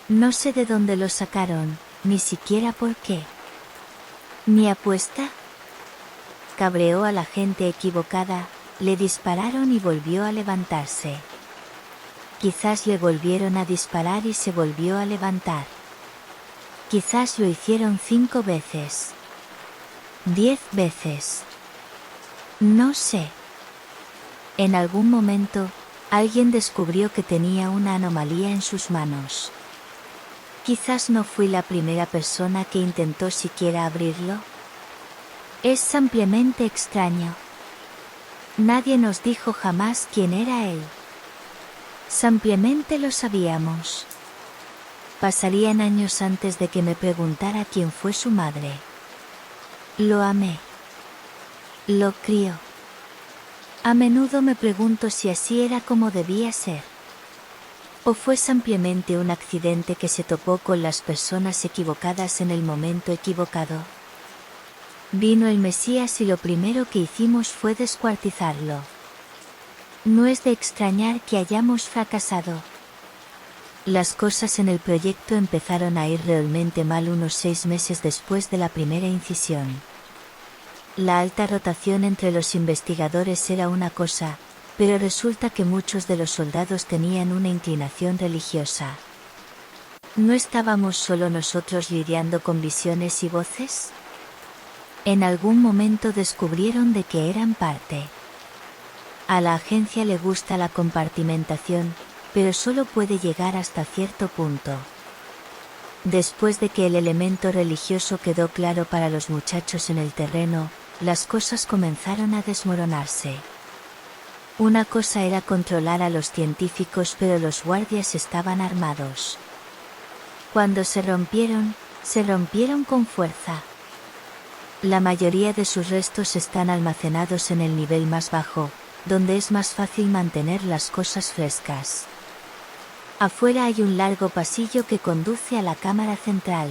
No sé de dónde lo sacaron, ni siquiera por qué. ¿Mi apuesta? Cabreó a la gente equivocada, Le dispararon y volvió a levantarse. Quizás le volvieron a disparar y se volvió a levantar. Quizás lo hicieron 5 veces. 10 veces. No sé. En algún momento, alguien descubrió que tenía una anomalía en sus manos. Quizás no fui la primera persona que intentó siquiera abrirlo. Es simplemente extraño. Nadie nos dijo jamás quién era él. Simplemente lo sabíamos. Pasarían años antes de que me preguntara quién fue su madre. Lo amé. Lo crió. A menudo me pregunto si así era como debía ser. ¿O fue simplemente un accidente que se topó con las personas equivocadas en el momento equivocado? Vino el Mesías y lo primero que hicimos fue descuartizarlo. No es de extrañar que hayamos fracasado. Las cosas en el proyecto empezaron a ir realmente mal unos 6 meses después de la primera incisión. La alta rotación entre los investigadores era una cosa, pero resulta que muchos de los soldados tenían una inclinación religiosa. ¿No estábamos solo nosotros lidiando con visiones y voces? En algún momento descubrieron de que eran parte. A la agencia le gusta la compartimentación, pero solo puede llegar hasta cierto punto. Después de que el elemento religioso quedó claro para los muchachos en el terreno, las cosas comenzaron a desmoronarse. Una cosa era controlar a los científicos, pero los guardias estaban armados. Cuando se rompieron con fuerza. La mayoría de sus restos están almacenados en el nivel más bajo, donde es más fácil mantener las cosas frescas. Afuera hay un largo pasillo que conduce a la cámara central.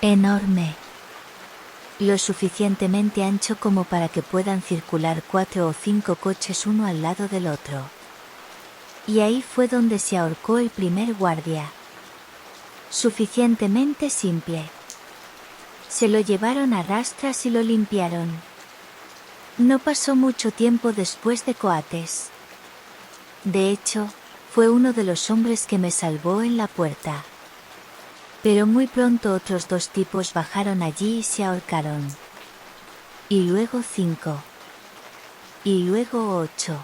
Enorme. Lo suficientemente ancho como para que puedan circular 4 o 5 coches uno al lado del otro. Y ahí fue donde se ahorcó el primer guardia. Suficientemente simple. Se lo llevaron a rastras y lo limpiaron. No pasó mucho tiempo después de Coates. De hecho, fue uno de los hombres que me salvó en la puerta. Pero muy pronto otros 2 tipos bajaron allí y se ahorcaron. Y luego 5. Y luego 8.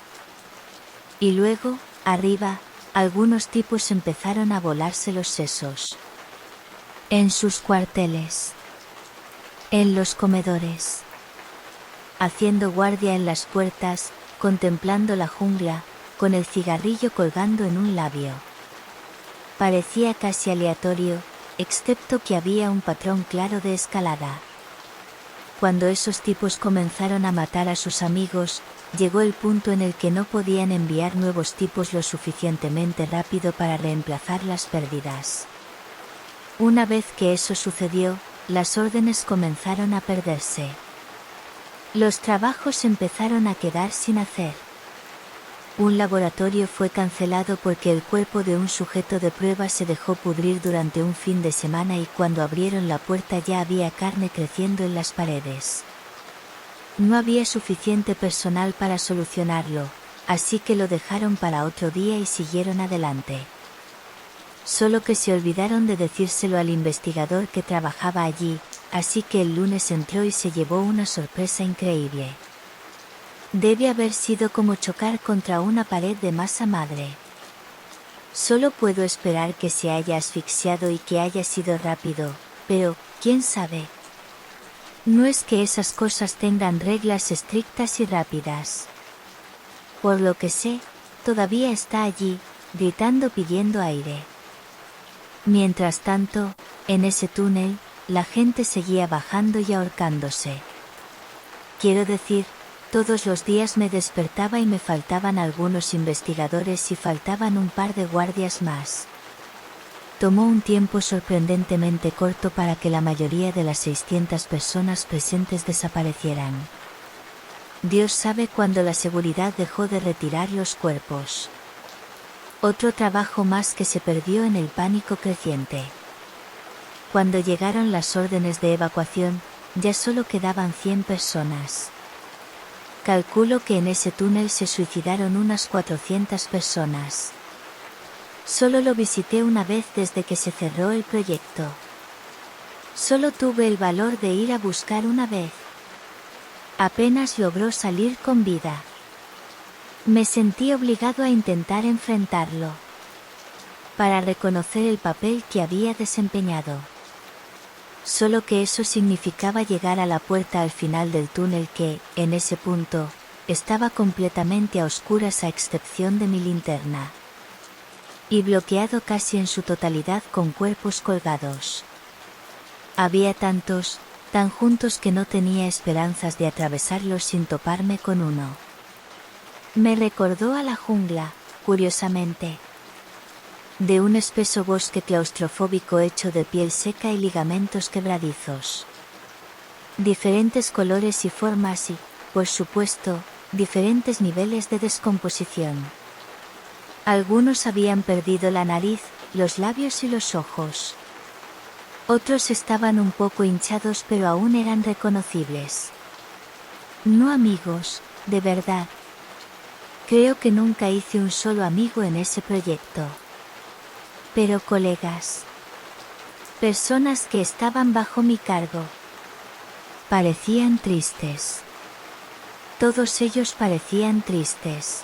Y luego, arriba, algunos tipos empezaron a volarse los sesos. En sus cuarteles. En los comedores. Haciendo guardia en las puertas, contemplando la jungla, con el cigarrillo colgando en un labio. Parecía casi aleatorio, excepto que había un patrón claro de escalada. Cuando esos tipos comenzaron a matar a sus amigos, llegó el punto en el que no podían enviar nuevos tipos lo suficientemente rápido para reemplazar las pérdidas. Una vez que eso sucedió, las órdenes comenzaron a perderse. Los trabajos empezaron a quedar sin hacer. Un laboratorio fue cancelado porque el cuerpo de un sujeto de prueba se dejó pudrir durante un fin de semana y cuando abrieron la puerta ya había carne creciendo en las paredes. No había suficiente personal para solucionarlo, así que lo dejaron para otro día y siguieron adelante. Solo que se olvidaron de decírselo al investigador que trabajaba allí, así que el lunes entró y se llevó una sorpresa increíble. Debe haber sido como chocar contra una pared de masa madre. Solo puedo esperar que se haya asfixiado y que haya sido rápido, pero, ¿quién sabe? No es que esas cosas tengan reglas estrictas y rápidas. Por lo que sé, todavía está allí, gritando pidiendo aire. Mientras tanto, en ese túnel, la gente seguía bajando y ahorcándose. Quiero decir, todos los días me despertaba y me faltaban algunos investigadores y faltaban un par de guardias más. Tomó un tiempo sorprendentemente corto para que la mayoría de las 600 personas presentes desaparecieran. Dios sabe cuándo la seguridad dejó de retirar los cuerpos. Otro trabajo más que se perdió en el pánico creciente. Cuando llegaron las órdenes de evacuación, ya solo quedaban 100 personas. Calculo que en ese túnel se suicidaron unas 400 personas. Solo lo visité una vez desde que se cerró el proyecto. Solo tuve el valor de ir a buscar una vez. Apenas logró salir con vida. Me sentí obligado a intentar enfrentarlo, para reconocer el papel que había desempeñado. Solo que eso significaba llegar a la puerta al final del túnel que, en ese punto, estaba completamente a oscuras a excepción de mi linterna. Y bloqueado casi en su totalidad con cuerpos colgados. Había tantos, tan juntos que no tenía esperanzas de atravesarlos sin toparme con uno. Me recordó a la jungla, curiosamente. De un espeso bosque claustrofóbico hecho de piel seca y ligamentos quebradizos. Diferentes colores y formas y, por supuesto, diferentes niveles de descomposición. Algunos habían perdido la nariz, los labios y los ojos. Otros estaban un poco hinchados pero aún eran reconocibles. No amigos, de verdad. Creo que nunca hice un solo amigo en ese proyecto. Pero colegas. Personas que estaban bajo mi cargo. Parecían tristes. Todos ellos parecían tristes.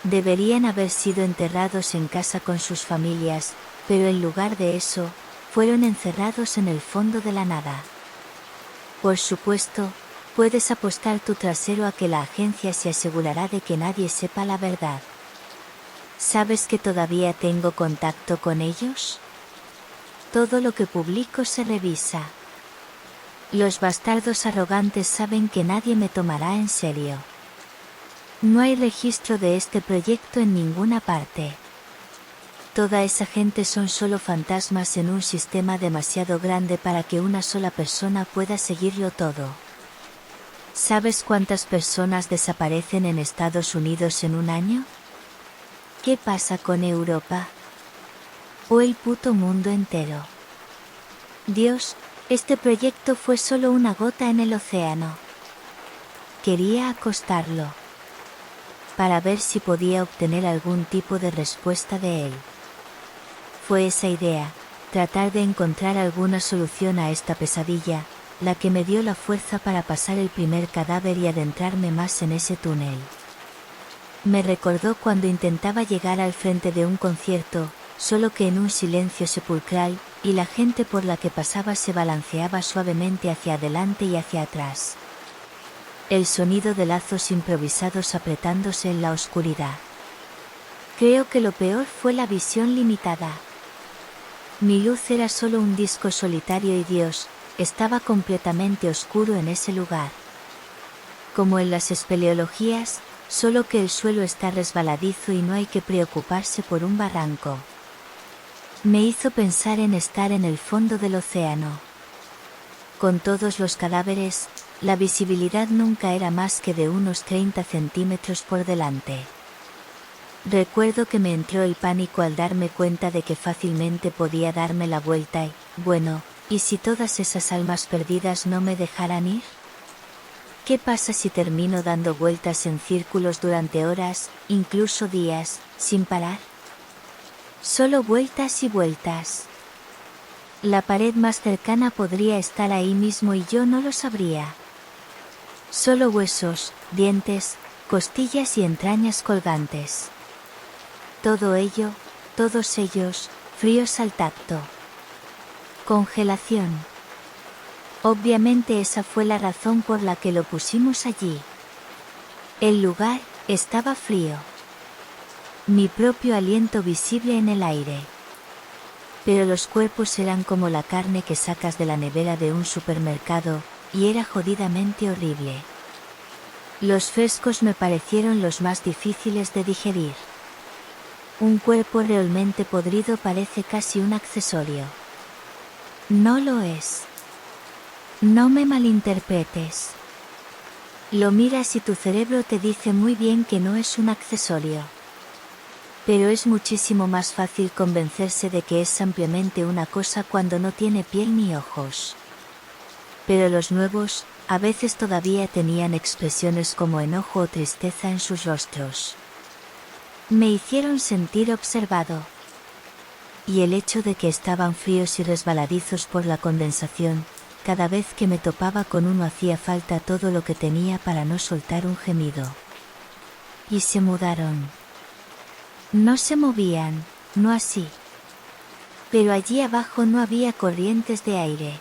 Deberían haber sido enterrados en casa con sus familias, pero en lugar de eso, fueron encerrados en el fondo de la nada. Por supuesto, puedes apostar tu trasero a que la agencia se asegurará de que nadie sepa la verdad. ¿Sabes que todavía tengo contacto con ellos? Todo lo que publico se revisa. Los bastardos arrogantes saben que nadie me tomará en serio. No hay registro de este proyecto en ninguna parte. Toda esa gente son solo fantasmas en un sistema demasiado grande para que una sola persona pueda seguirlo todo. ¿Sabes cuántas personas desaparecen en Estados Unidos en un año? ¿Qué pasa con Europa? ¿O el puto mundo entero? Dios, este proyecto fue solo una gota en el océano. Quería acostarlo, para ver si podía obtener algún tipo de respuesta de él. Fue esa idea, tratar de encontrar alguna solución a esta pesadilla, la que me dio la fuerza para pasar el primer cadáver y adentrarme más en ese túnel. Me recordó cuando intentaba llegar al frente de un concierto, solo que en un silencio sepulcral, y la gente por la que pasaba se balanceaba suavemente hacia adelante y hacia atrás. El sonido de lazos improvisados apretándose en la oscuridad. Creo que lo peor fue la visión limitada. Mi luz era solo un disco solitario y Dios, estaba completamente oscuro en ese lugar. Como en las espeleologías, solo que el suelo está resbaladizo y no hay que preocuparse por un barranco. Me hizo pensar en estar en el fondo del océano. Con todos los cadáveres, la visibilidad nunca era más que de unos 30 centímetros por delante. Recuerdo que me entró el pánico al darme cuenta de que fácilmente podía darme la vuelta y, bueno, ¿y si todas esas almas perdidas no me dejaran ir? ¿Qué pasa si termino dando vueltas en círculos durante horas, incluso días, sin parar? Solo vueltas y vueltas. La pared más cercana podría estar ahí mismo y yo no lo sabría. Solo huesos, dientes, costillas y entrañas colgantes. Todo ello, todos ellos, fríos al tacto. Congelación. Obviamente esa fue la razón por la que lo pusimos allí. El lugar estaba frío. Mi propio aliento visible en el aire. Pero los cuerpos eran como la carne que sacas de la nevera de un supermercado, y era jodidamente horrible. Los frescos me parecieron los más difíciles de digerir. Un cuerpo realmente podrido parece casi un accesorio. No lo es. No me malinterpretes. Lo miras y tu cerebro te dice muy bien que no es un accesorio. Pero es muchísimo más fácil convencerse de que es simplemente una cosa cuando no tiene piel ni ojos. pero los nuevos, a veces todavía tenían expresiones como enojo o tristeza en sus rostros. Me hicieron sentir observado. Y el hecho de que estaban fríos y resbaladizos por la condensación, cada vez que me topaba con uno hacía falta todo lo que tenía para no soltar un gemido. Y se mudaron. No se movían, no así. Pero allí abajo no había corrientes de aire.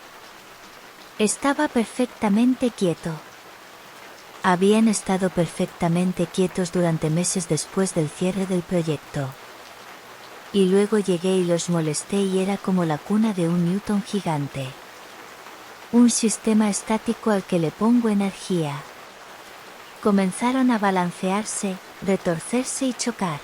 Estaba perfectamente quieto. Habían estado perfectamente quietos durante meses después del cierre del proyecto. Y luego llegué y los molesté y era como la cuna de un Newton gigante. Un sistema estático al que le pongo energía. Comenzaron a balancearse, retorcerse y chocar.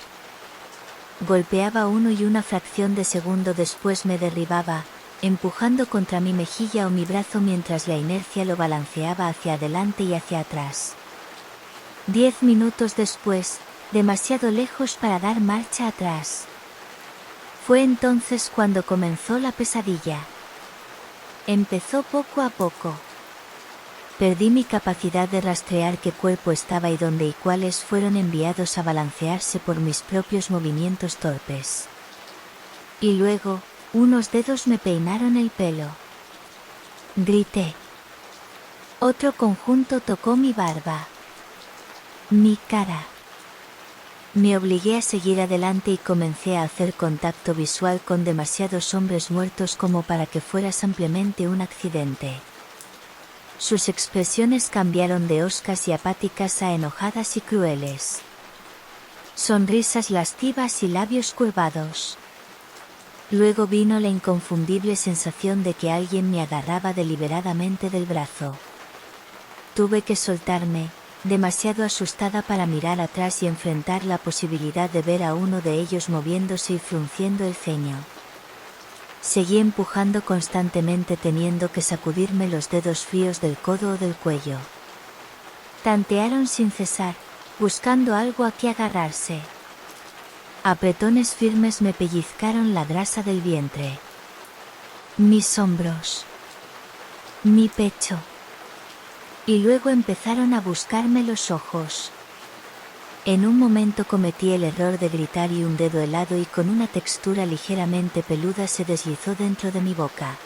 Golpeaba uno y una fracción de segundo después me derribaba, empujando contra mi mejilla o mi brazo mientras la inercia lo balanceaba hacia adelante y hacia atrás. 10 minutos después, demasiado lejos para dar marcha atrás. Fue entonces cuando comenzó la pesadilla. Empezó poco a poco. Perdí mi capacidad de rastrear qué cuerpo estaba y dónde y cuáles fueron enviados a balancearse por mis propios movimientos torpes. Y luego, unos dedos me peinaron el pelo. Grité. Otro conjunto tocó mi barba. Mi cara. Me obligué a seguir adelante y comencé a hacer contacto visual con demasiados hombres muertos como para que fuera simplemente un accidente. Sus expresiones cambiaron de hoscas y apáticas a enojadas y crueles. Sonrisas lascivas y labios curvados. Luego vino la inconfundible sensación de que alguien me agarraba deliberadamente del brazo. Tuve que soltarme, demasiado asustada para mirar atrás y enfrentar la posibilidad de ver a uno de ellos moviéndose y frunciendo el ceño. Seguí empujando constantemente teniendo que sacudirme los dedos fríos del codo o del cuello. Tantearon sin cesar, buscando algo a que agarrarse. Apretones firmes me pellizcaron la grasa del vientre. Mis hombros. Mi pecho. Y luego empezaron a buscarme los ojos. En un momento cometí el error de gritar y un dedo helado y con una textura ligeramente peluda se deslizó dentro de mi boca.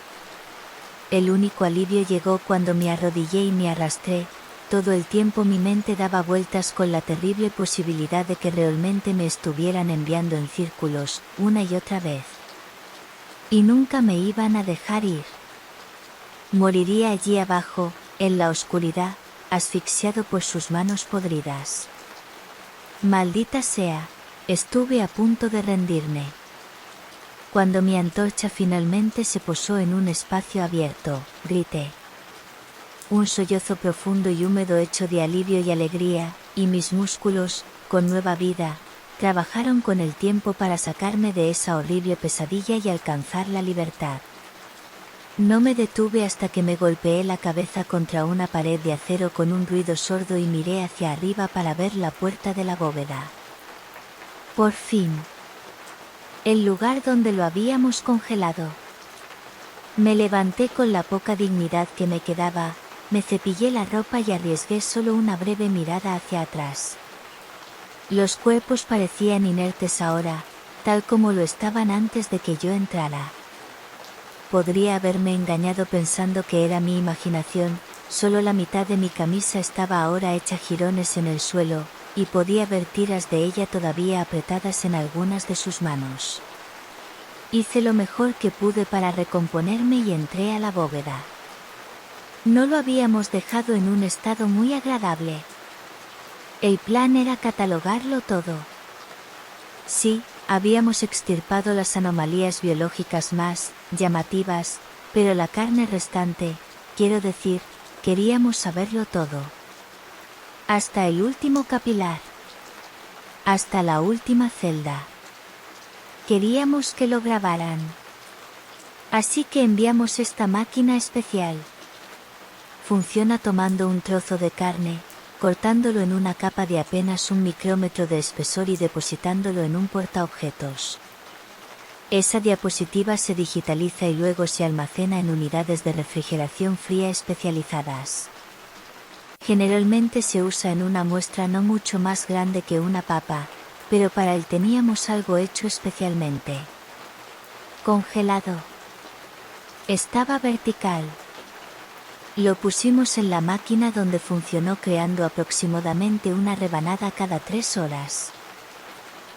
El único alivio llegó cuando me arrodillé y me arrastré. Todo el tiempo mi mente daba vueltas con la terrible posibilidad de que realmente me estuvieran enviando en círculos, una y otra vez. Y nunca me iban a dejar ir. Moriría allí abajo, en la oscuridad, asfixiado por sus manos podridas. Maldita sea, estuve a punto de rendirme. Cuando mi antorcha finalmente se posó en un espacio abierto, grité. Un sollozo profundo y húmedo hecho de alivio y alegría, y mis músculos, con nueva vida, trabajaron con el tiempo para sacarme de esa horrible pesadilla y alcanzar la libertad. No me detuve hasta que me golpeé la cabeza contra una pared de acero con un ruido sordo y miré hacia arriba para ver la puerta de la bóveda. Por fin. El lugar donde lo habíamos congelado. Me levanté con la poca dignidad que me quedaba, me cepillé la ropa y arriesgué solo una breve mirada hacia atrás. Los cuerpos parecían inertes ahora, tal como lo estaban antes de que yo entrara. Podría haberme engañado pensando que era mi imaginación, solo la mitad de mi camisa estaba ahora hecha jirones en el suelo, y podía ver tiras de ella todavía apretadas en algunas de sus manos. Hice lo mejor que pude para recomponerme y entré a la bóveda. No lo habíamos dejado en un estado muy agradable. El plan era catalogarlo todo. Sí, habíamos extirpado las anomalías biológicas más llamativas, pero la carne restante, quiero decir, queríamos saberlo todo. Hasta el último capilar. Hasta la última celda. Queríamos que lo grabaran. Así que enviamos esta máquina especial. Funciona tomando un trozo de carne, cortándolo en una capa de apenas 1 micrómetro de espesor y depositándolo en un portaobjetos. Esa diapositiva se digitaliza y luego se almacena en unidades de refrigeración fría especializadas. Generalmente se usa en una muestra no mucho más grande que una papa, pero para él teníamos algo hecho especialmente. Congelado. Estaba vertical. Lo pusimos en la máquina donde funcionó creando aproximadamente una rebanada cada 3 horas.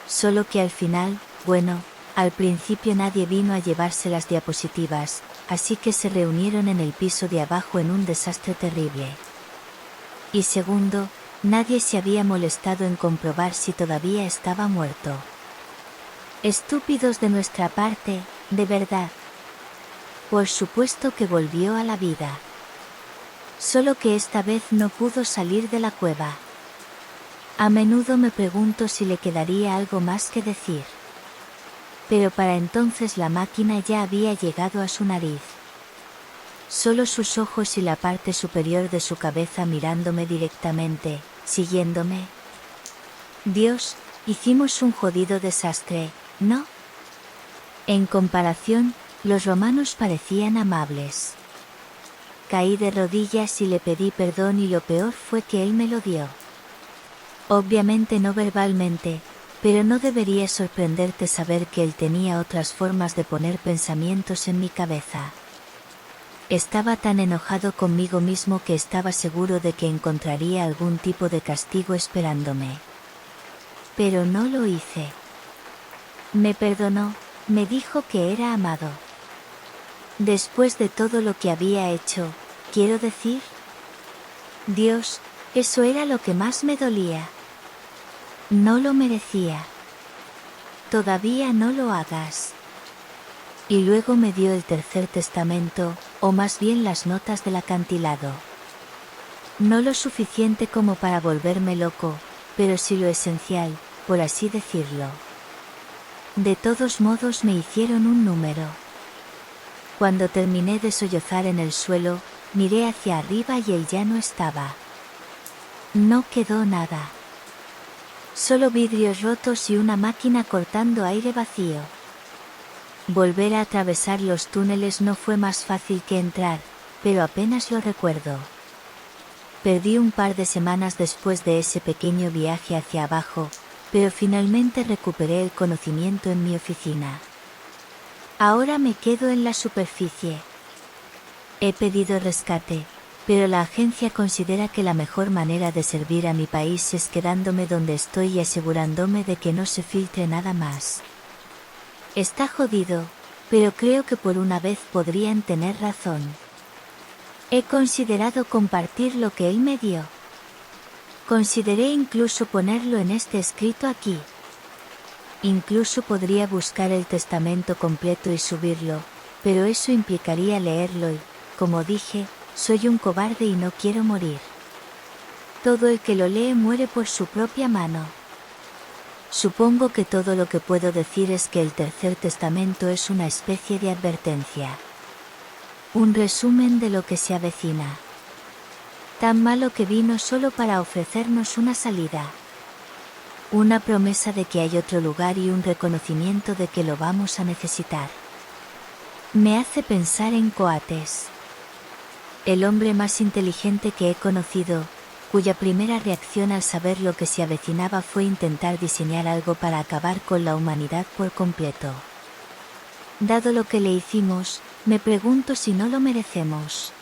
Solo que al final, bueno, al principio nadie vino a llevarse las diapositivas, así que se reunieron en el piso de abajo en un desastre terrible. Y segundo, nadie se había molestado en comprobar si todavía estaba muerto. Estúpidos de nuestra parte, de verdad. Por supuesto que volvió a la vida. Solo que esta vez no pudo salir de la cueva. A menudo me pregunto si le quedaría algo más que decir. Pero para entonces la máquina ya había llegado a su nariz. Solo sus ojos y la parte superior de su cabeza mirándome directamente, siguiéndome. Dios, hicimos un jodido desastre, ¿no? En comparación, los romanos parecían amables. Caí de rodillas y le pedí perdón y lo peor fue que él me lo dio. Obviamente no verbalmente, pero no debería sorprenderte saber que él tenía otras formas de poner pensamientos en mi cabeza. Estaba tan enojado conmigo mismo que estaba seguro de que encontraría algún tipo de castigo esperándome. Pero no lo hice. Me perdonó, me dijo que era amado. Después de todo lo que había hecho, quiero decir. Dios, eso era lo que más me dolía. No lo merecía. Todavía no lo hagas. Y luego me dio el tercer testamento, o más bien las notas del acantilado. No lo suficiente como para volverme loco, pero sí lo esencial, por así decirlo. De todos modos me hicieron un número. Cuando terminé de sollozar en el suelo, miré hacia arriba y él ya no estaba. No quedó nada. Solo vidrios rotos y una máquina cortando aire vacío. Volver a atravesar los túneles no fue más fácil que entrar, pero apenas lo recuerdo. Perdí un par de semanas después de ese pequeño viaje hacia abajo, pero finalmente recuperé el conocimiento en mi oficina. Ahora me quedo en la superficie. He pedido rescate, pero la agencia considera que la mejor manera de servir a mi país es quedándome donde estoy y asegurándome de que no se filtre nada más. Está jodido, pero creo que por una vez podrían tener razón. He considerado compartir lo que él me dio. Consideré incluso ponerlo en este escrito aquí. Incluso podría buscar el testamento completo y subirlo, pero eso implicaría leerlo y, como dije, soy un cobarde y no quiero morir. Todo el que lo lee muere por su propia mano. Supongo que todo lo que puedo decir es que el tercer testamento es una especie de advertencia. Un resumen de lo que se avecina. Tan malo que vino solo para ofrecernos una salida. Una promesa de que hay otro lugar y un reconocimiento de que lo vamos a necesitar. Me hace pensar en Coates. El hombre más inteligente que he conocido, cuya primera reacción al saber lo que se avecinaba fue intentar diseñar algo para acabar con la humanidad por completo. Dado lo que le hicimos, me pregunto si no lo merecemos.